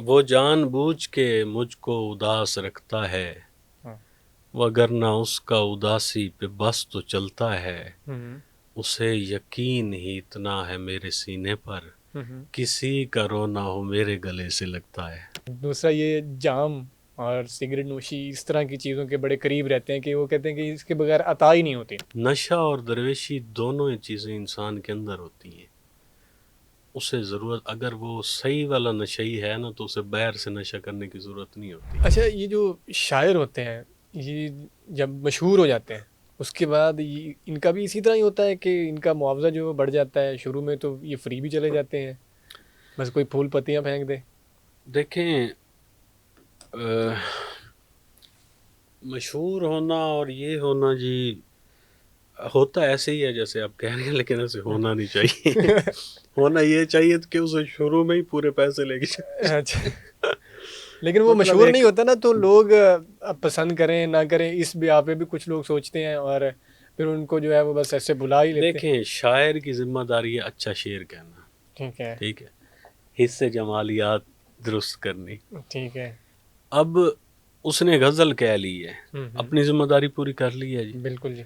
वो जानबूझ के मुझको उदास रखता है, हाँ। वगरना उसका उदासी पे बस तो चलता है। हम्म। उसे यकीन ही इतना है मेरे सीने पर, हम्म। किसी का रोना हो मेरे गले से लगता है। दूसरा ये जाम और सिगरेट नोशी इस तरह की चीज़ों के बड़े करीब रहते हैं कि वो कहते हैं कि इसके बगैर अता ही नहीं होती। नशा और दरवेशी दोनों ही चीज़ें इंसान के अंदर होती हैं। उसे ज़रूरत, अगर वो सही वाला नशई है ना, तो उसे बैर से नशा करने की ज़रूरत नहीं होती। अच्छा, ये जो शायर होते हैं, ये जब मशहूर हो जाते हैं उसके बाद ये इनका भी इसी तरह ही होता है कि इनका मुआवजा जो है वो बढ़ जाता है। शुरू में तो ये फ्री भी चले जाते हैं, बस कोई फूल पत्तियां फेंक दे। देखें, अ, मशहूर होना और ये होना जी, होता ऐसे ही है जैसे आप कह रहे हैं, लेकिन ऐसे होना नहीं चाहिए। होना ये चाहिए कि उसे शुरू में ही पूरे पैसे लेके अच्छा, चले। लेकिन वो मतलब मशहूर नहीं एक, होता ना, तो लोग अब पसंद करें ना करें इस ब्याह पे भी कुछ लोग सोचते हैं, और फिर उनको जो है वो बस ऐसे बुला ही लेते हैं। देखें, शायर की जिम्मेदारी है अच्छा शेर कहना। ठीक है। ठीक है, हिस्से जमालियात दुरुस्त करनी। ठीक है। अब उसने गजल कह ली है, हम्म। अपनी जिम्मेदारी पूरी कर ली है जी। बिल्कुल जी।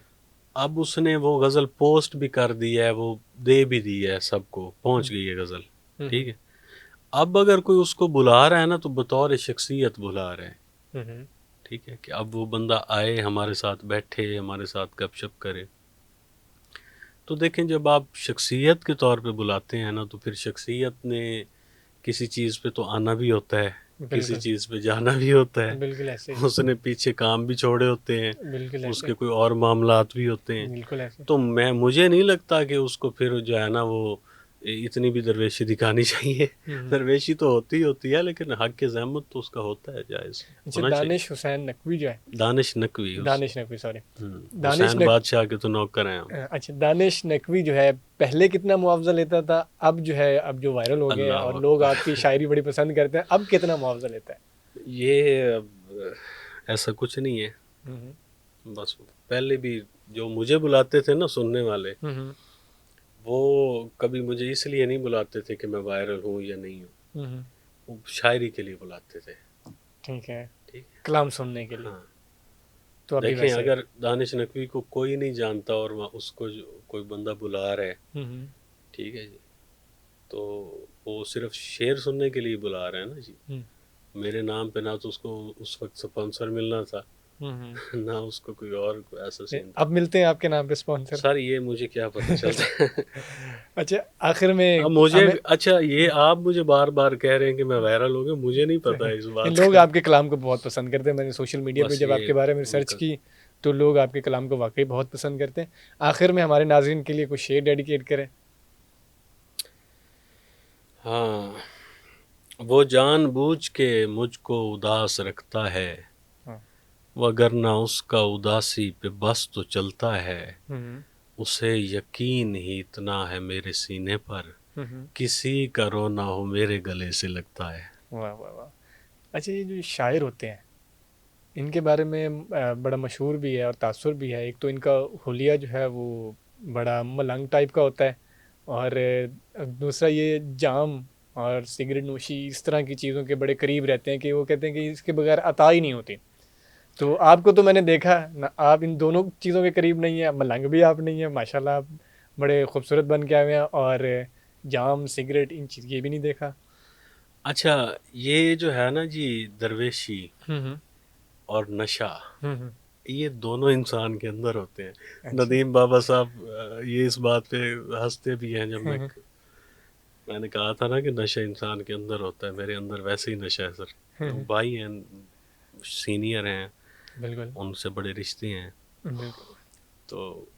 अब उसने वो गजल पोस्ट भी कर दी है, वो दे भी दी है, सबको पहुंच हम्म। गई है गजल। हम्म। ठीक है, अब अगर कोई उसको बुला रहा है ना, तो बतौर शख्सियत बुला रहा है। हम्म। ठीक है, कि अब वो बंदा आए, हमारे साथ बैठे, हमारे साथ गपशप करे। तो देखें, जब आप शख्सियत के तौर पे बुलाते हैं ना, तो फिर शख्सियत ने किसी चीज़ पे तो आना भी होता है, किसी बिल्कुल। चीज़ पे जाना भी होता है। बिल्कुल ऐसे ही। उसने पीछे काम भी छोड़े होते हैं, बिल्कुल ऐसे। उसके कोई और मामलात भी होते हैं। बिल्कुल ऐसे। तो मुझे नहीं लगता कि उसको फिर जो है ना, वो इतनी भी दरवेशी दिखानी चाहिए। हम्म। दरवेशी तो होती है, लेकिन हक के ज़हमत तो उसका होता है, जायज़ अच्छा, होना चाहिए। दानिश हुसैन नकवी जो है, दानिश नकवी उस, दानिश नकवी सॉरी, दानिश हुसैन नक बादशाह के तो नौकर हैं हम। अच्छा, दानिश नकवी जो है पहले कितना मुआवजा लेता था, अब जो है अब जो वायरल हो गए हैं और अल्लाह लोग अकबर। आपकी शायरी बड़ी पसंद करते हैं, अब कितना मुआवजा लेता है? ये अब ऐसा कुछ नहीं है। हम्म। बस पहले भी जो मुझे बुलाते थे ना सुनने वाले, हम्म। वो कभी मुझे इसलिए नहीं बुलाते थे कि मैं वायरल हूँ या नहीं हूँ, हम्म। वो शायरी के लिए बुलाते थे। ठीक है। ठीक है। कलाम सुनने के लिए। हाँ, तो अभी देखें, वैसे ही। अगर दानिश नकवी को कोई नहीं जानता और उसको कोई बंदा बुला रहा है, हम्म। ठीक है जी, तो वो सिर्फ शेर सुनने के लिए बुला रहे हैं ना जी। हम्म। मेरे नाम पे ना तो उसको उस वक्त स्पॉन्सर मिलना था, हम्म। ना उसको कोई और कोई ऐसा सीन था। अब मिलते हैं आपके नाम पे स्पॉन्सर। सर ये मुझे क्या पता चलता है। अच्छा, आखिर में अब मुझे, हमें अच्छा ये आप मुझे बार बार कह रहे हैं कि मैं वायरल हो गया, मुझे नहीं पता है इस नहीं, बात लोग का। आपके कलाम को बहुत पसंद करते हैं। मैंने सोशल मीडिया पे बस जब ये आपके बारे में रिसर्च उनका, की तो लोग आपके कलाम को वाकई बहुत पसंद करते हैं। आखिर में हमारे नाज़रीन के लिए कुछ शेर डेडिकेट करें। हाँ, वो जानबूझ के मुझको उदास रखता है, हाँ। वगरना उसका उदासी पे बस तो चलता है। हम्म। उसे यकीन ही इतना है मेरे सीने पर, हम्म। किसी का रोना हो मेरे गले से लगता है। वाह वाह वाह। अच्छा, ये जो शायर होते हैं इनके बारे में बड़ा मशहूर भी है और तासुर भी है। एक तो इनका हुलिया जो है वो बड़ा मलंग टाइप का होता है, और दूसरा ये जाम और सिगरेट नोशी इस तरह की चीज़ों के बड़े करीब रहते हैं कि वो कहते हैं कि इसके बगैर अता ही नहीं होती। तो आपको तो मैंने देखा ना, आप इन दोनों चीज़ों के करीब नहीं है, मलंग भी आप नहीं है माशाल्लाह, आप बड़े खूबसूरत बन के आए हुए हैं, और जाम सिगरेट इन चीज़ ये भी नहीं देखा। अच्छा, ये जो है ना जी, दरवेशी हम्म। और नशा, हम्म। ये दोनों इंसान के अंदर होते हैं। अच्छा। नदीम बाबा साहब ये इस बात पे हंसते भी हैं, जब हम्म। मैंने कहा था ना कि नशा इंसान के अंदर होता है, मेरे अंदर वैसे ही नशा है सर। वो हम्म। भाई हैं, सीनियर हैं, बिल्कुल। उनसे बड़े रिश्ते हैं। बिल्कुल। तो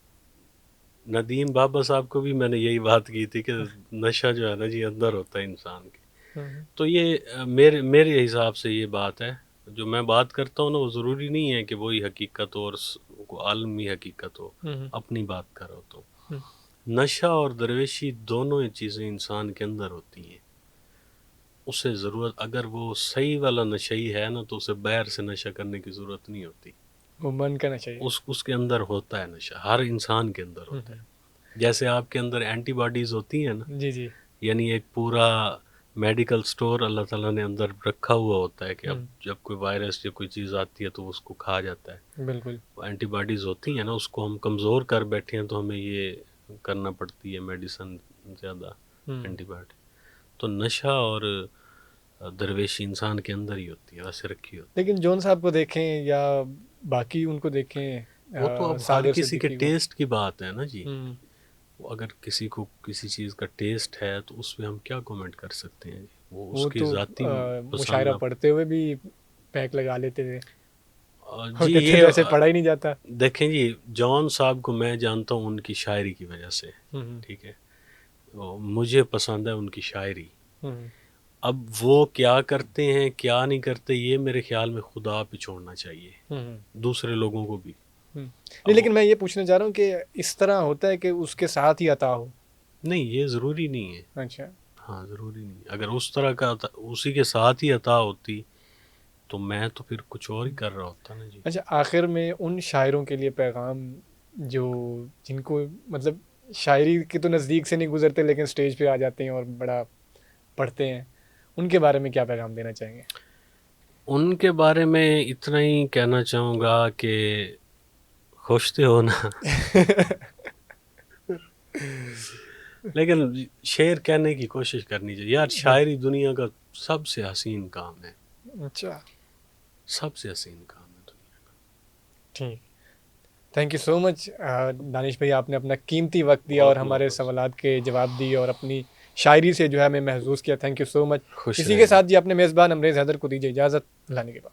नदीम बाबा साहब को भी मैंने यही बात की थी कि नशा जो है ना जी, अंदर होता है इंसान के। हम्म। तो ये मेरे मेरे हिसाब से ये बात है। जो मैं बात करता हूँ ना, वो ज़रूरी नहीं है कि वही हकीकत हो और को आलमी हकीकत हो। हम्म। अपनी बात करो तो हम्म। नशा और दरवेशी दोनों ही चीज़ें इंसान के अंदर होती हैं। उसे ज़रूरत, अगर वो सही वाला नशई है ना, तो उसे बैर से नशा करने की ज़रूरत नहीं होती। वो मन करना चाहिए। उसके अंदर होता है नशा, हर इंसान के अंदर होता है। हम्म। जैसे आपके अंदर एंटीबॉडीज़ होती हैं ना, जी जी। यानी एक पूरा मेडिकल स्टोर अल्लाह ताला ने अंदर रखा हुआ होता है कि अब हम्म। जब कोई वायरस या कोई चीज़ आती है तो उसको खा जाता है। बिल्कुल। वो एंटीबॉडीज़ होती हैं ना, उसको हम कमज़ोर कर बैठे हैं तो हमें ये करना पड़ती है मेडिसिन ज़्यादा, हम्म। एंटीबायोटिक। तो नशा और दरवेशी इंसान के अंदर ही होती है, वैसे रखी होती लेकिन जॉन साहब को देखें या बाकी उनको देखें, है। वो तो अब हर सागर किसी के सिद्दीकी को। टेस्ट की बात है ना जी। हम्म। वो अगर किसी को किसी चीज़ का टेस्ट है तो उस पे हम क्या कमेंट कर सकते हैं जी, वो वो उसकी तो ज़ाती मुशायरा पसंद। पढ़ते हुए भी पैक लगा लेते थे। वो जी कहते ये वैसे पढ़ा ही नहीं जाता। देखें जी, जॉन साहब को मैं जानता हूँ उनकी शायरी की वजह से, हम्म। ठीक है। मुझे पसंद है उनकी शायरी। हम्म। अब वो क्या करते हैं क्या नहीं करते ये मेरे ख्याल में खुदा पे छोड़ना चाहिए, हम्म। दूसरे लोगों को भी। नहीं, अब लेकिन मैं ये पूछना चाह रहा हूँ कि इस तरह होता है कि उसके साथ ही अता हो। नहीं, ये ज़रूरी नहीं है। अच्छा। हाँ, ज़रूरी नहीं। अगर उस तरह का उसी के साथ ही अता होती तो मैं तो फिर कुछ और ही कर रहा होता ना जी। अच्छा, आखिर में उन शायरों के लिए पैगाम जो जिनको मतलब शायरी के तो नज़दीक से नहीं गुजरते लेकिन स्टेज पे आ जाते हैं और बड़ा पढ़ते हैं, उनके बारे में क्या पैगाम देना चाहेंगे? उनके बारे में इतना ही कहना चाहूँगा कि खुश तो हो ना। लेकिन शेर कहने की कोशिश करनी चाहिए यार। शायरी दुनिया का सबसे हसीन काम है, अच्छा। सबसे हसीन काम है दुनिया ठीक। Thank you so much Danish भाई, आपने अपना कीमती वक्त का। दिया और बहुत हमारे मोहब्बत। सवालात के जवाब दिए और अपनी शायरी से जो है हमें महसूस किया। Thank you so much. खुश इसी के रहें साथ जी। जी अपने मेज़बान अमरेज़ हैदर को दीजिए इजाज़त। लाने के बाद